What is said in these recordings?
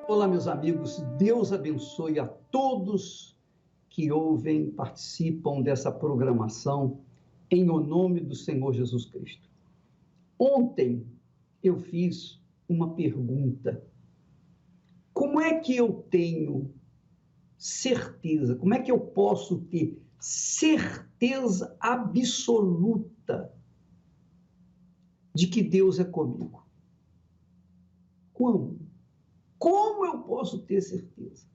Olá, meus amigos, Deus abençoe a todos que ouvem e participam dessa programação em o nome do Senhor Jesus Cristo. Ontem eu fiz uma pergunta: como é que eu tenho certeza, como é que eu posso ter certeza absoluta de que Deus é comigo? Como? Como eu posso ter certeza?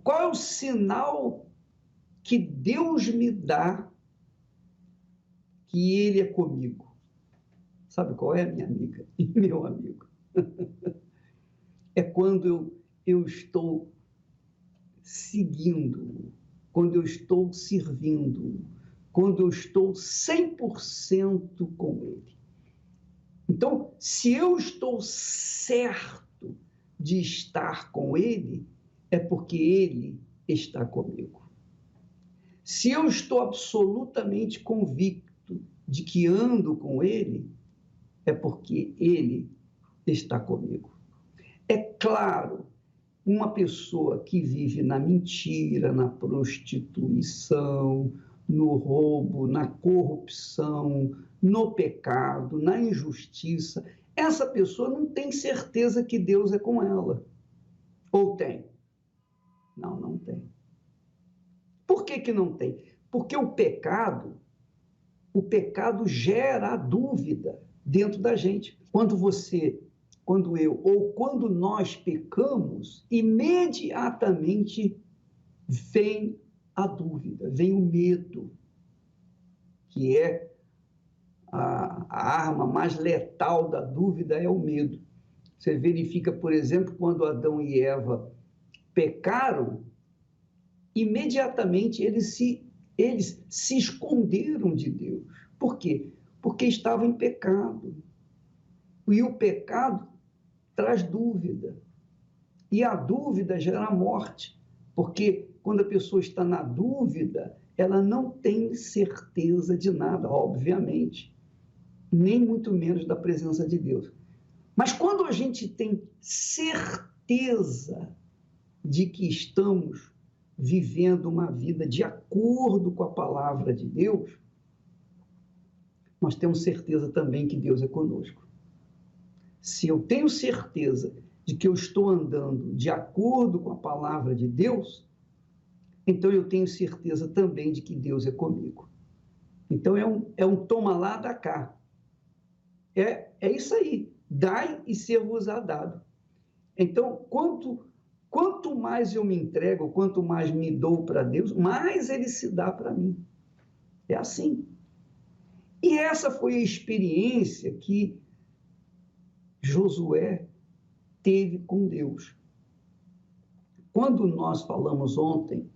Qual é o sinal que Deus me dá que Ele é comigo? Sabe qual é, minha amiga e meu amigo? É quando eu estou seguindo, quando eu estou servindo, quando eu estou 100% com Ele. Então, se eu estou certo de estar com Ele, é porque Ele está comigo. Se eu estou absolutamente convicto de que ando com Ele, é porque Ele está comigo. É claro, uma pessoa que vive na mentira, na prostituição, no roubo, na corrupção, no pecado, na injustiça, essa pessoa não tem certeza que Deus é com ela. Ou tem? Não, não tem. Por que não tem? Porque o pecado gera a dúvida dentro da gente. Quando eu ou quando nós pecamos, imediatamente vem a dúvida, vem o medo, que é a arma mais letal da dúvida, é o medo. Você verifica, por exemplo, quando Adão e Eva pecaram, imediatamente eles se esconderam de Deus. Por quê? Porque estavam em pecado. E o pecado traz dúvida. E a dúvida gera morte. Porque quando a pessoa está na dúvida, ela não tem certeza de nada, obviamente. Nem muito menos da presença de Deus. Mas quando a gente tem certeza de que estamos vivendo uma vida de acordo com a palavra de Deus, nós temos certeza também que Deus é conosco. Se eu tenho certeza de que eu estou andando de acordo com a palavra de Deus, então eu tenho certeza também de que Deus é comigo. Então é um toma lá, dá cá. É isso aí. Dai e ser-vos-á dado. Então, quanto mais eu me entrego, quanto mais me dou para Deus, mais Ele se dá para mim. É assim. E essa foi a experiência que Josué teve com Deus. Quando nós falamos ontem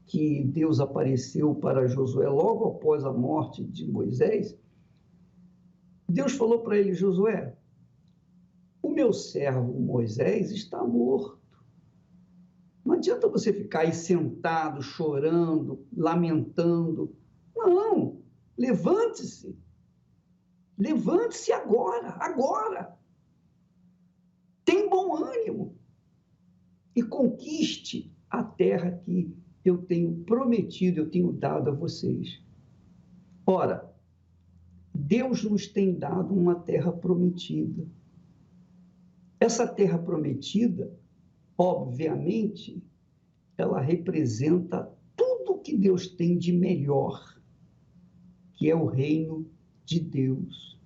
que Deus apareceu para Josué logo após a morte de Moisés, Deus falou para ele: Josué, o meu servo Moisés está morto. Não adianta você ficar aí sentado, chorando, lamentando. Não, levante-se. Levante-se agora. Tem bom ânimo e conquiste a terra que eu tenho prometido, eu tenho dado a vocês. Ora, Deus nos tem dado uma terra prometida. Essa terra prometida, obviamente, ela representa tudo que Deus tem de melhor, que é o reino de Deus,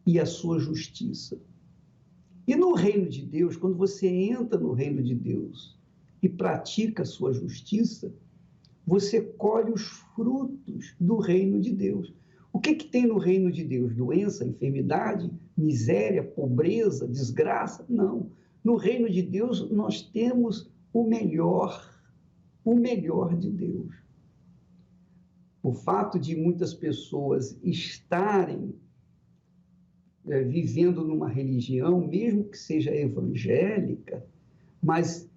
e a sua justiça. E no reino de Deus, quando você entra no reino de Deus e pratica a sua justiça, você colhe os frutos do reino de Deus. O que tem no reino de Deus? Doença, enfermidade, miséria, pobreza, desgraça? Não. No reino de Deus, nós temos o melhor de Deus. O fato de muitas pessoas estarem vivendo numa religião, mesmo que seja evangélica, mas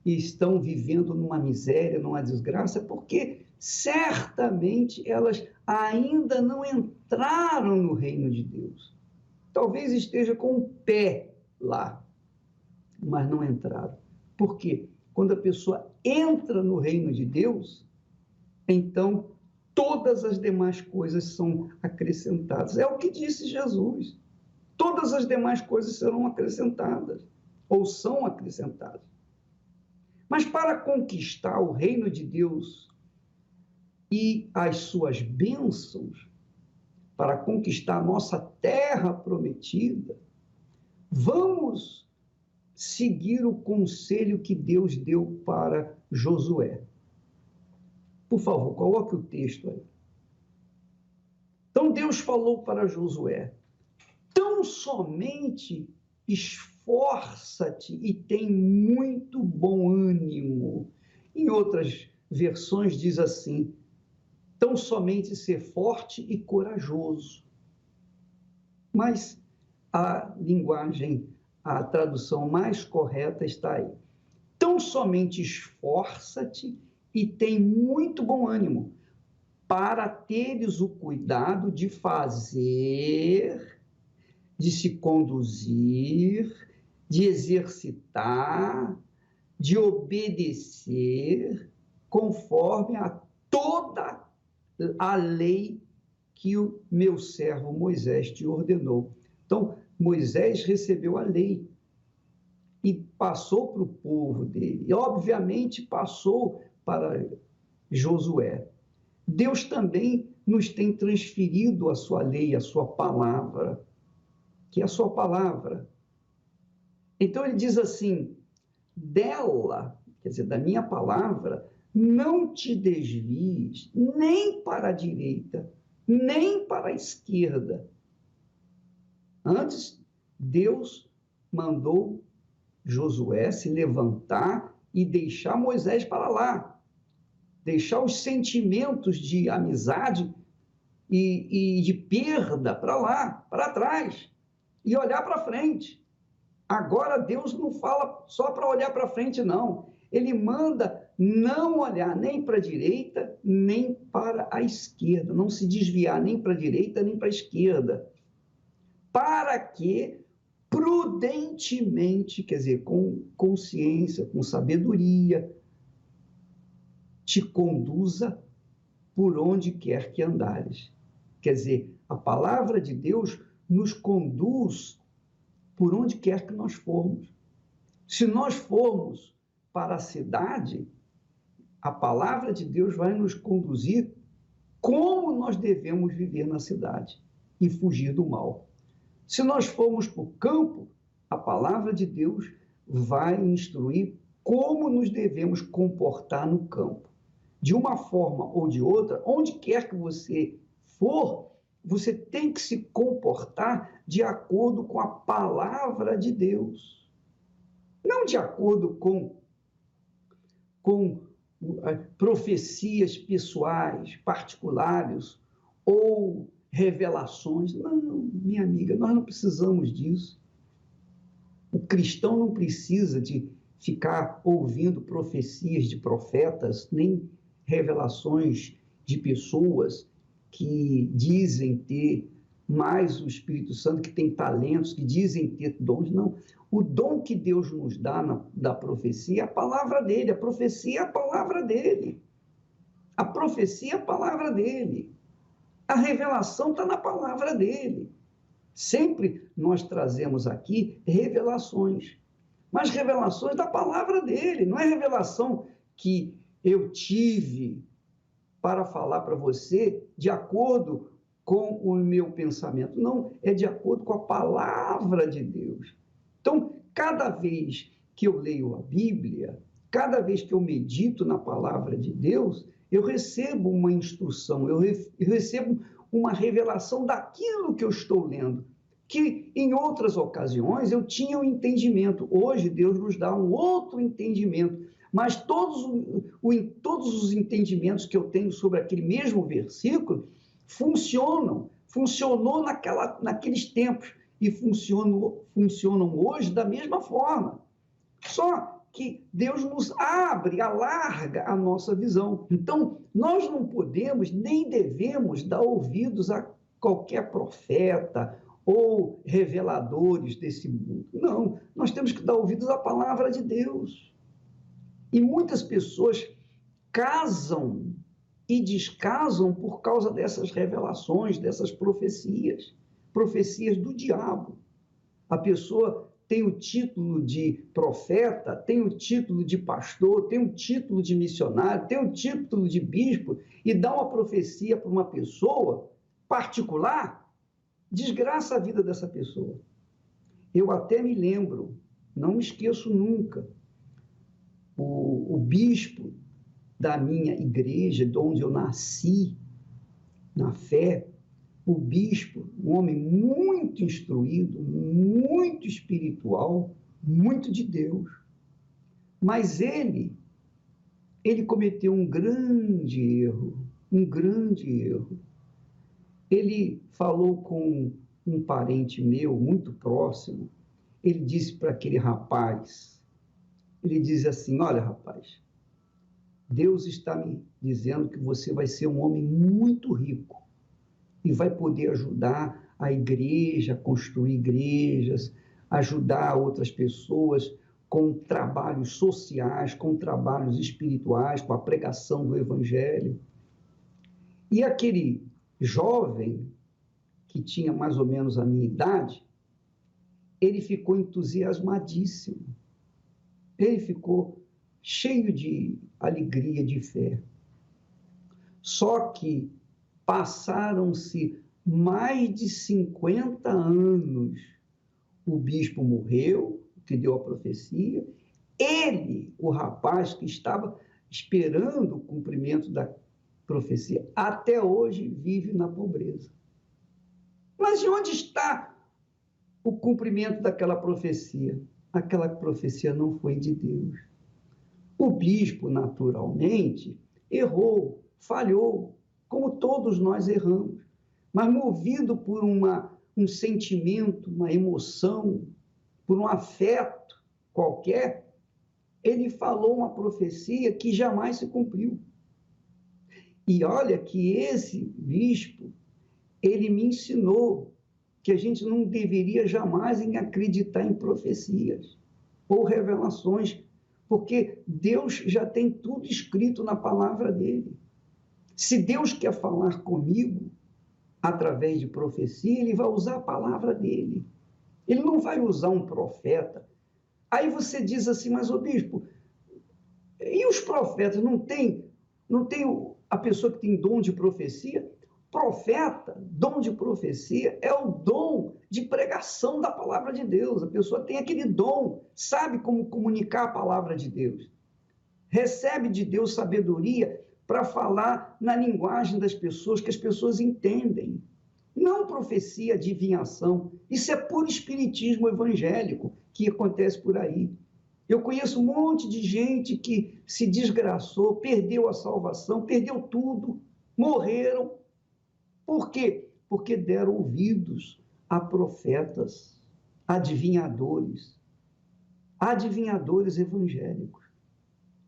estão vivendo numa miséria, numa desgraça, porque certamente elas ainda não entraram no reino de Deus. talvez esteja com o pé lá, mas não entraram. Por quê? Quando a pessoa entra no reino de Deus, então todas as demais coisas são acrescentadas. É o que disse Jesus. Todas as demais coisas serão acrescentadas, ou são acrescentadas. Mas para conquistar o reino de Deus e as suas bênçãos, para conquistar a nossa terra prometida, vamos seguir o conselho que Deus deu para Josué. Por favor, coloque o texto aí. Então Deus falou para Josué: tão somente esforça-te e tem muito bom ânimo. Em outras versões diz assim: tão somente ser forte e corajoso. Mas a linguagem, a tradução mais correta está aí. Tão somente esforça-te e tem muito bom ânimo, para teres o cuidado de fazer, de se conduzir, de exercitar, de obedecer, conforme a toda a lei que o meu servo Moisés te ordenou. Então, Moisés recebeu a lei e passou para o povo dele. E, obviamente, passou para Josué. Deus também nos tem transferido a sua lei, a sua palavra, que é a sua palavra. Então, ele diz assim: dela, quer dizer, da minha palavra, não te desvies nem para a direita, nem para a esquerda. Antes, Deus mandou Josué se levantar e deixar Moisés para lá, deixar os sentimentos de amizade e de perda para lá, para trás, e olhar para frente. Agora Deus não fala só para olhar para frente, não. Ele manda não olhar nem para a direita, nem para a esquerda, não se desviar nem para a direita, nem para a esquerda, para que prudentemente, quer dizer, com consciência, com sabedoria, te conduza por onde quer que andares. Quer dizer, a palavra de Deus nos conduz por onde quer que nós formos. Se nós formos para a cidade, a palavra de Deus vai nos conduzir como nós devemos viver na cidade e fugir do mal. Se nós formos para o campo, a palavra de Deus vai instruir como nos devemos comportar no campo. De uma forma ou de outra, onde quer que você for, você tem que se comportar de acordo com a palavra de Deus. Não de acordo com profecias pessoais, particulares ou revelações. Não, minha amiga, nós não precisamos disso. O cristão não precisa de ficar ouvindo profecias de profetas, nem revelações de pessoas que dizem ter mais o Espírito Santo, que tem talentos, que dizem ter dons. Não. O dom que Deus nos dá da profecia é a palavra dele. A profecia é a palavra dele. A profecia é a palavra dele. A revelação está na palavra dele. Sempre nós trazemos aqui revelações, mas revelações da palavra dele. Não é revelação que eu tive para falar para você de acordo com o meu pensamento. Não, é de acordo com a palavra de Deus. Então, cada vez que eu leio a Bíblia, cada vez que eu medito na palavra de Deus, eu recebo uma instrução, eu recebo uma revelação daquilo que eu estou lendo, que em outras ocasiões eu tinha um entendimento. Hoje Deus nos dá um outro entendimento, mas todos os entendimentos que eu tenho sobre aquele mesmo versículo funcionou naqueles tempos e funcionam hoje da mesma forma. Só que Deus nos abre, alarga a nossa visão. Então, nós não podemos nem devemos dar ouvidos a qualquer profeta ou reveladores desse mundo. Não, nós temos que dar ouvidos à palavra de Deus. E muitas pessoas casam e descasam por causa dessas revelações, dessas profecias, profecias do diabo. A pessoa tem o título de profeta, tem o título de pastor, tem o título de missionário, tem o título de bispo, e dá uma profecia para uma pessoa particular, desgraça a vida dessa pessoa. Eu até me lembro, não me esqueço nunca, o bispo da minha igreja, de onde eu nasci, na fé, o bispo, um homem muito instruído, muito espiritual, muito de Deus, mas ele cometeu um grande erro, um grande erro. Ele falou com um parente meu, muito próximo, ele disse para aquele rapaz, ele diz assim, olha rapaz, Deus está me dizendo que você vai ser um homem muito rico e vai poder ajudar a igreja, a construir igrejas, ajudar outras pessoas com trabalhos sociais, com trabalhos espirituais, com a pregação do evangelho. E aquele jovem, que tinha mais ou menos a minha idade, ele ficou entusiasmadíssimo. Ele ficou cheio de alegria, de fé. Só que passaram-se mais de 50 anos. O bispo morreu, que deu a profecia. Ele, o rapaz que estava esperando o cumprimento da profecia, até hoje vive na pobreza. Mas de onde está o cumprimento daquela profecia? Aquela profecia não foi de Deus. O bispo, naturalmente, errou, falhou, como todos nós erramos, mas movido por um sentimento, uma emoção, por um afeto qualquer, ele falou uma profecia que jamais se cumpriu. E olha que esse bispo, ele me ensinou que a gente não deveria jamais acreditar em profecias ou revelações, porque Deus já tem tudo escrito na palavra dele. Se Deus quer falar comigo através de profecia, ele vai usar a palavra dele. Ele não vai usar um profeta. Aí você diz assim, mas ô bispo, e os profetas não tem a pessoa que tem dom de profecia? Profeta, dom de profecia, é o dom de pregação da palavra de Deus. A pessoa tem aquele dom, sabe como comunicar a palavra de Deus. Recebe de Deus sabedoria para falar na linguagem das pessoas, que as pessoas entendem. Não profecia, adivinhação. Isso é puro espiritismo evangélico que acontece por aí. Eu conheço um monte de gente que se desgraçou, perdeu a salvação, perdeu tudo, morreram. Por quê? Porque deram ouvidos a profetas, adivinhadores evangélicos.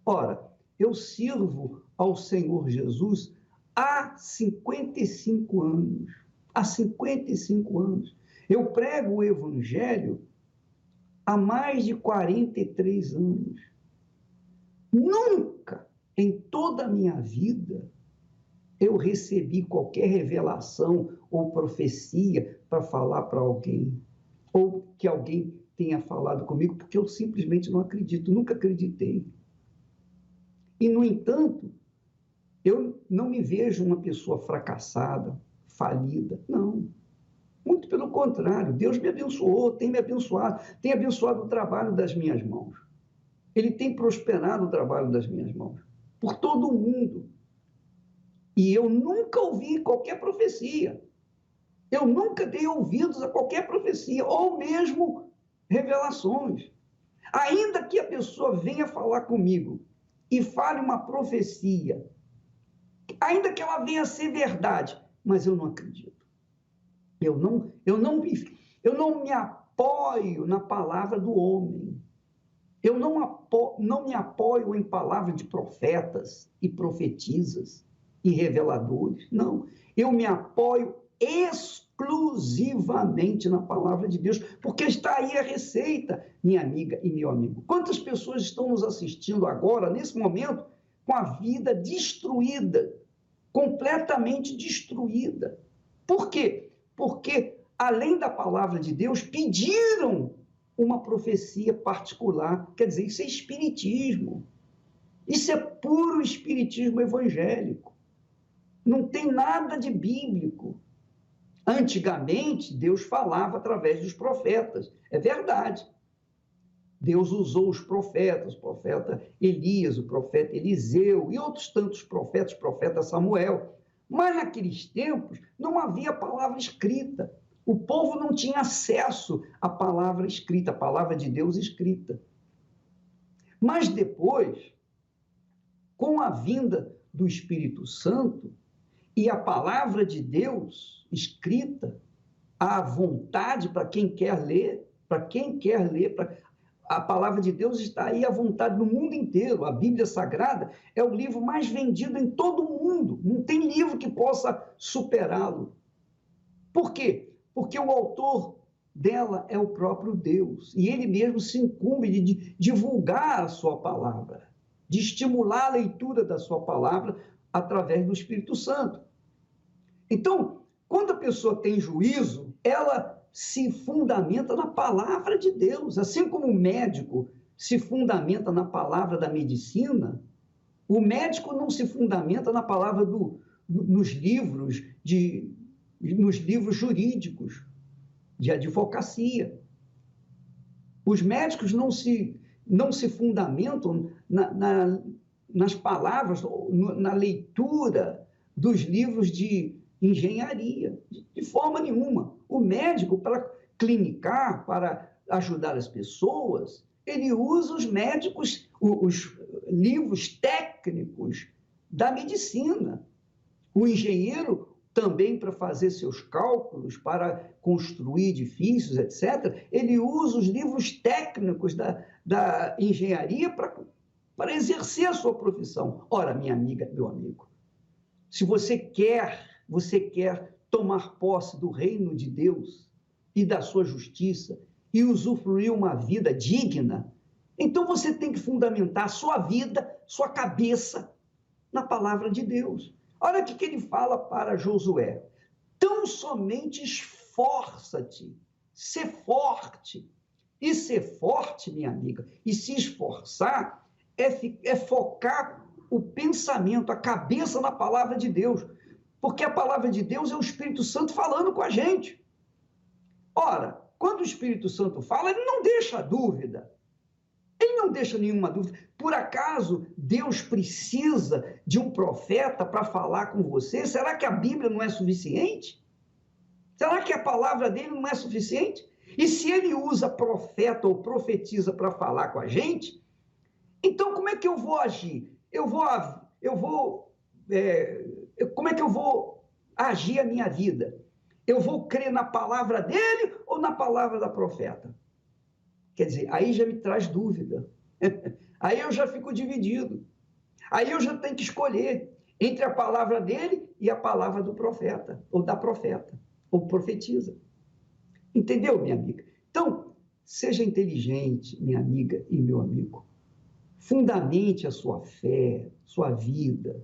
Ora, eu sirvo ao Senhor Jesus há 55 anos. Há 55 anos. Eu prego o evangelho há mais de 43 anos. Nunca, em toda a minha vida, eu recebi qualquer revelação ou profecia para falar para alguém, ou que alguém tenha falado comigo, porque eu simplesmente não acredito, nunca acreditei. E, no entanto, eu não me vejo uma pessoa fracassada, falida, não. Muito pelo contrário, Deus me abençoou, tem me abençoado, tem abençoado o trabalho das minhas mãos. Ele tem prosperado o trabalho das minhas mãos, por todo o mundo. E eu nunca ouvi qualquer profecia. Eu nunca dei ouvidos a qualquer profecia, ou mesmo revelações. Ainda que a pessoa venha falar comigo e fale uma profecia, ainda que ela venha a ser verdade, mas eu não acredito. Eu não me apoio na palavra do homem. Eu não me apoio em palavras de profetas e profetisas e reveladores. Não. Eu me apoio exclusivamente exclusivamente na palavra de Deus, porque está aí a receita, minha amiga e meu amigo. Quantas pessoas estão nos assistindo agora, nesse momento, com a vida destruída, completamente destruída? Por quê? Porque, além da palavra de Deus, pediram uma profecia particular. Quer dizer, isso é espiritismo. Isso é puro espiritismo evangélico. Não tem nada de bíblico. Antigamente, Deus falava através dos profetas. É verdade. Deus usou os profetas, o profeta Elias, o profeta Eliseu e outros tantos profetas, o profeta Samuel. Mas naqueles tempos não havia palavra escrita. O povo não tinha acesso à palavra escrita, à palavra de Deus escrita. Mas depois, com a vinda do Espírito Santo e a palavra de Deus escrita, à vontade para quem quer ler, a palavra de Deus está aí à vontade no mundo inteiro. A Bíblia Sagrada é o livro mais vendido em todo o mundo. Não tem livro que possa superá-lo. Por quê? Porque o autor dela é o próprio Deus. E ele mesmo se incumbe de divulgar a sua palavra, de estimular a leitura da sua palavra através do Espírito Santo. Então, quando a pessoa tem juízo, ela se fundamenta na palavra de Deus. Assim como o médico se fundamenta na palavra da medicina, o médico não se fundamenta na palavra nos livros jurídicos de advocacia. Os médicos não se fundamentam nas palavras, na leitura dos livros de engenharia, de forma nenhuma. O médico, para clinicar, para ajudar as pessoas, ele usa os livros técnicos da medicina. O engenheiro também, para fazer seus cálculos, para construir edifícios, etc., ele usa os livros técnicos da engenharia para exercer a sua profissão. Ora, minha amiga, meu amigo, se você quer tomar posse do reino de Deus e da sua justiça e usufruir uma vida digna, então você tem que fundamentar sua vida, sua cabeça na palavra de Deus. Olha o que ele fala para Josué. Tão somente esforça-te, ser forte. E ser forte, minha amiga, e se esforçar é focar o pensamento, a cabeça na palavra de Deus. Porque a palavra de Deus é o Espírito Santo falando com a gente. Ora, quando o Espírito Santo fala, ele não deixa dúvida. Ele não deixa nenhuma dúvida. Por acaso Deus precisa de um profeta para falar com você? Será que a Bíblia não é suficiente? Será que a palavra dele não é suficiente? E se ele usa profeta ou profetiza para falar com a gente, então como é que eu vou agir? Como é que eu vou agir a minha vida? Eu vou crer na palavra dele ou na palavra da profeta? Quer dizer, aí já me traz dúvida. Aí eu já fico dividido. Aí eu já tenho que escolher entre a palavra dele e a palavra do profeta, ou da profeta, ou profetiza. Entendeu, minha amiga? Então, seja inteligente, minha amiga e meu amigo. Fundamente a sua fé, sua vida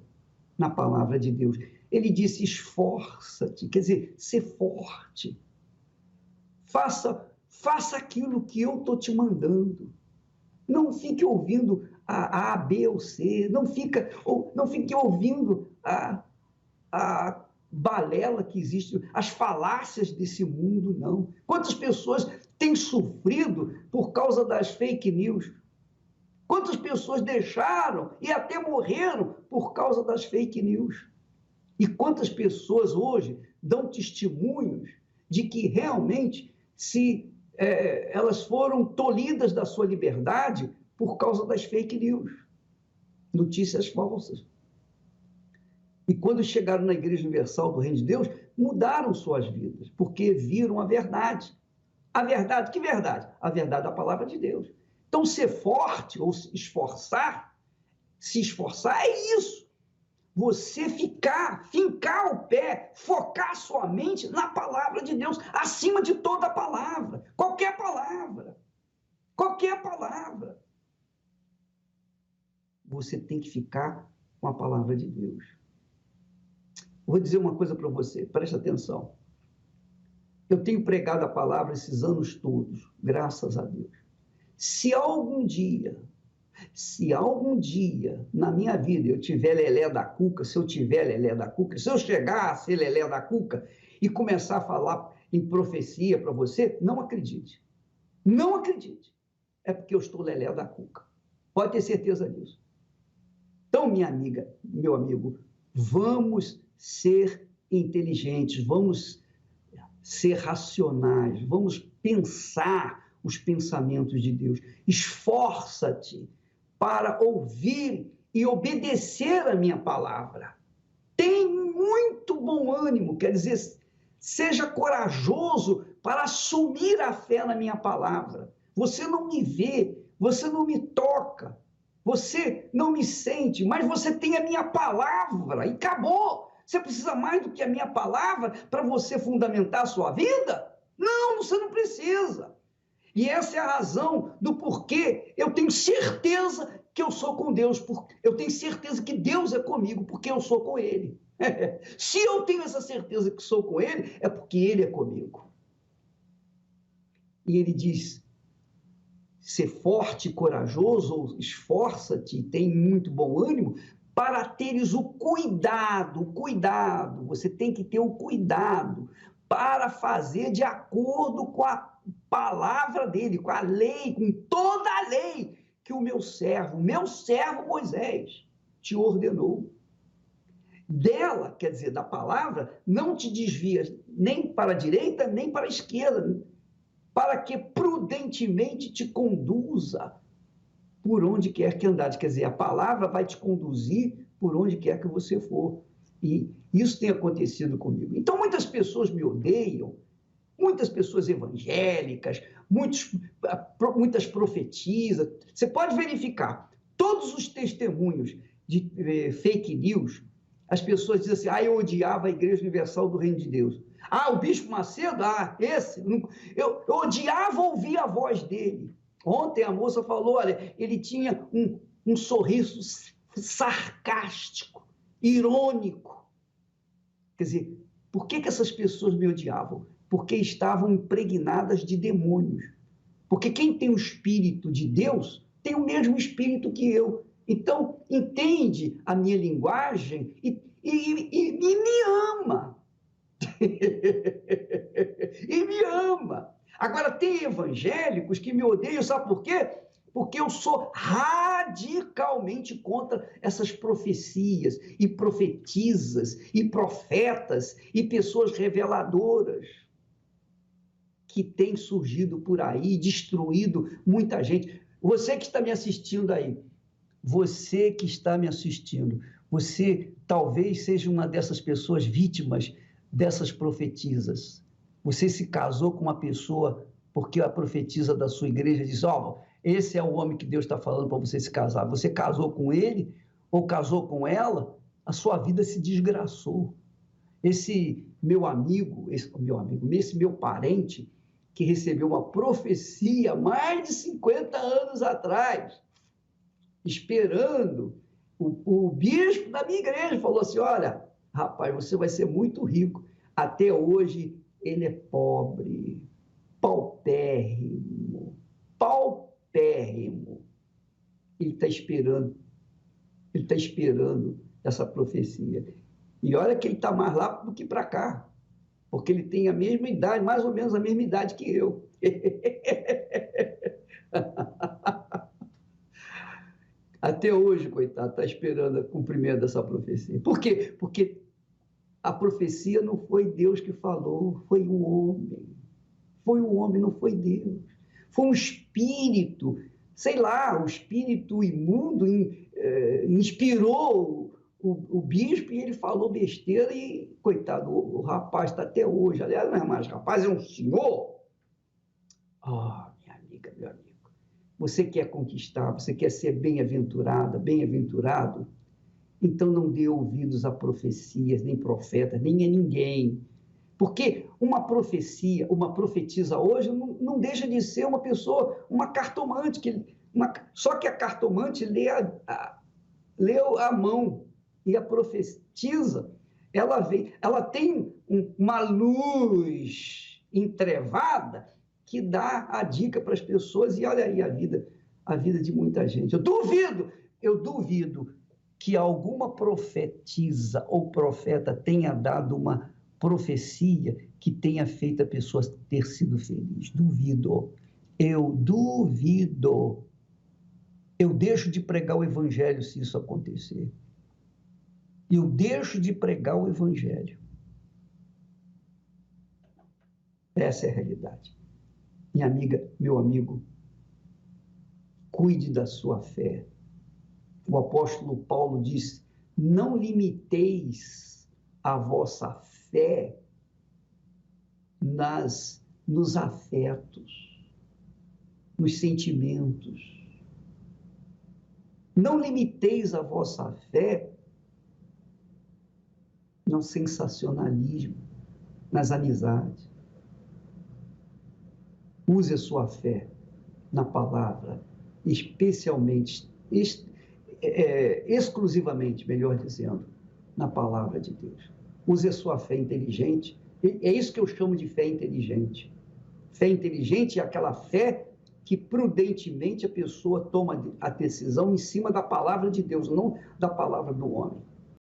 na palavra de Deus. Ele disse, esforça-te, quer dizer, ser forte. Faça aquilo que eu estou te mandando. Não fique ouvindo a B ou C, não fique ouvindo a balela que existe, as falácias desse mundo, não. Quantas pessoas têm sofrido por causa das fake news? Quantas pessoas deixaram e até morreram por causa das fake news? E quantas pessoas hoje dão testemunhos de que realmente elas foram tolhidas da sua liberdade por causa das fake news, notícias falsas. E quando chegaram na Igreja Universal do Reino de Deus, mudaram suas vidas, porque viram a verdade. A verdade, que verdade? A verdade da palavra de Deus. Então, ser forte ou se esforçar é isso. você fincar o pé, focar sua mente na palavra de Deus, acima de toda palavra, qualquer palavra. Qualquer palavra. Você tem que ficar com a palavra de Deus. Vou dizer uma coisa para você, preste atenção. Eu tenho pregado a palavra esses anos todos, graças a Deus. Se algum dia na minha vida eu tiver lelé da cuca, se eu tiver lelé da cuca, se eu chegar a ser lelé da cuca e começar a falar em profecia para você, não acredite. Não acredite. É porque eu estou lelé da cuca. Pode ter certeza disso. Então, minha amiga, meu amigo, vamos ser inteligentes, vamos ser racionais, vamos pensar os pensamentos de Deus. Esforça-te para ouvir e obedecer a minha palavra. Tem muito bom ânimo, quer dizer, seja corajoso para assumir a fé na minha palavra. Você não me vê, você não me toca, você não me sente, mas você tem a minha palavra e acabou. Você precisa mais do que a minha palavra para você fundamentar a sua vida? Não, você não precisa. E essa é a razão do porquê eu tenho certeza que eu sou com Deus, eu tenho certeza que Deus é comigo, porque eu sou com Ele. Se eu tenho essa certeza que sou com Ele, é porque Ele é comigo. E Ele diz, ser forte e corajoso, ou esforça-te, tem muito bom ânimo, para teres o cuidado, você tem que ter o cuidado para fazer de acordo com a palavra dele, com a lei, com toda a lei que o meu servo Moisés te ordenou. Dela, quer dizer, da palavra, não te desvias nem para a direita, nem para a esquerda, para que prudentemente te conduza por onde quer que andares. Quer dizer, a palavra vai te conduzir por onde quer que você for. E isso tem acontecido comigo. Então, muitas pessoas me odeiam, muitas pessoas evangélicas, muitas profetisas. Você pode verificar todos os testemunhos de fake news. As pessoas dizem assim, eu odiava a Igreja Universal do Reino de Deus. O Bispo Macedo, esse, eu odiava ouvir a voz dele. Ontem a moça falou, olha, ele tinha um sorriso sarcástico, irônico. Quer dizer, por que essas pessoas me odiavam? Porque estavam impregnadas de demônios. Porque quem tem o Espírito de Deus tem o mesmo Espírito que eu. Então, entende a minha linguagem e me ama. E me ama. Agora, tem evangélicos que me odeiam, sabe por quê? Porque eu sou radicalmente contra essas profecias e profetisas e profetas e pessoas reveladoras que têm surgido por aí, destruído muita gente. Você que está me assistindo aí, você que está me assistindo, você talvez seja uma dessas pessoas vítimas dessas profetisas. Você se casou com uma pessoa porque a profetisa da sua igreja diz, esse é o homem que Deus está falando para você se casar. Você casou com ele ou casou com ela, a sua vida se desgraçou. Esse meu parente, que recebeu uma profecia mais de 50 anos atrás, esperando, o bispo da minha igreja falou assim, olha, rapaz, você vai ser muito rico. Até hoje, ele é pobre, paupérrimo. Ele está esperando essa profecia. E olha que ele está mais lá do que para cá, porque ele tem a mesma idade, mais ou menos a mesma idade que eu. Até hoje, coitado, está esperando o cumprimento dessa profecia. Por quê? Porque a profecia não foi Deus que falou, foi o homem. Foi o homem, não foi Deus. Foi um espírito, sei lá, o espírito imundo inspirou o bispo e ele falou besteira e, coitado, o rapaz está até hoje. Aliás, não é mais rapaz, é um senhor. Minha amiga, meu amigo, você quer conquistar, você quer ser bem-aventurada, bem-aventurado, Então não dê ouvidos a profecias, nem profetas, nem a ninguém. Porque uma profecia, uma profetisa hoje, não deixa de ser uma pessoa, uma cartomante, só que a cartomante lê a mão, e a profetisa, ela tem uma luz entrevada que dá a dica para as pessoas, e olha aí a vida de muita gente. Eu duvido que alguma profetisa ou profeta tenha dado uma profecia que tenha feito a pessoa ter sido feliz. Duvido. Eu duvido. Eu deixo de pregar o evangelho se isso acontecer. Eu deixo de pregar o evangelho. Essa é a realidade. Minha amiga, meu amigo, cuide da sua fé. O apóstolo Paulo diz: não limiteis a vossa fé nos afetos, nos sentimentos. Não limiteis a vossa fé no sensacionalismo, nas amizades. Use a sua fé na palavra, exclusivamente, melhor dizendo, na palavra de Deus. Use a sua fé inteligente. É isso que eu chamo de fé inteligente. Fé inteligente é aquela fé que prudentemente a pessoa toma a decisão em cima da palavra de Deus, não da palavra do homem.